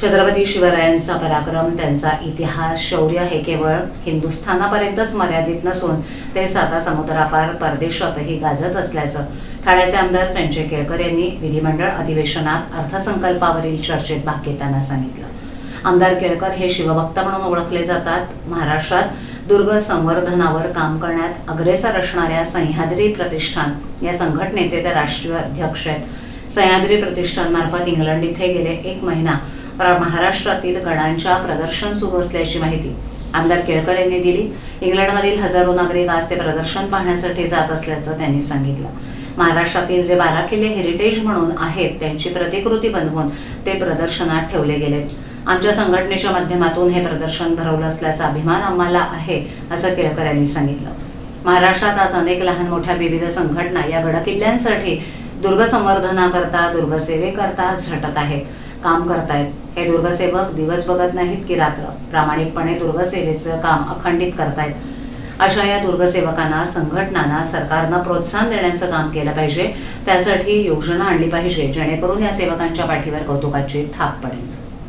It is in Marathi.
छत्रपती शिवरायांचा पराक्रम, त्यांचा इतिहास, शौर्य हे केवळ हिंदुस्थानापर्यंतच मर्यादित नसून ते साता समुद्रापार परदेशातही गाजत असल्याचं ठाण्याचे आमदार संजय केळकर यांनी विधिमंडळ अधिवेशनात अर्थसंकल्पावरील चर्चेत भाग घेताना सांगितलं. आमदार केळकर हे शिवभक्त म्हणून ओळखले जातात. महाराष्ट्रात दुर्ग संवर्धनावर काम करण्यात अग्रेसर असणाऱ्या सह्याद्री प्रतिष्ठान या संघटनेचे ते राष्ट्रीय अध्यक्ष आहेत. सह्याद्री प्रतिष्ठानमार्फत इंग्लंड इथे गेले 1 महिना महाराष्ट्रातील गडांच्या प्रदर्शन सुरू असल्याची माहिती आमदार केळकर यांनी दिली. इंग्लंडमधील हजारो नागरिक आज ते प्रदर्शन पाहण्यासाठी जात असल्याचं त्यांनी सांगितलं. महाराष्ट्रातील जे 12 किल्ले हेरिटेज म्हणून आहेत त्यांची प्रतिकृती बनवून ते प्रदर्शनात ठेवले गेलेत. आमच्या संघटनेच्या माध्यमातून हे प्रदर्शन भरवलं असल्याचा अभिमान आम्हाला आहे, असं केळकर यांनी सांगितलं. महाराष्ट्रात आज अनेक लहान मोठ्या विविध संघटना या गडकिल्ल्यांसाठी दुर्ग संवर्धनाकरता, दुर्गसेवेकरता झटत आहेत, काम करतायत. हे दुर्गसेवक दिवस बघत नाहीत की रात्र, प्रामाणिकपणे दुर्गसेवेचं काम अखंडित करतायत. अशा या दुर्गसेवकांना, संघटनांना सरकारनं प्रोत्साहन देण्याचं काम केलं पाहिजे. त्यासाठी योजना आणली पाहिजे जेणेकरून या सेवकांच्या पाठीवर कौतुकाची थाप पडेल.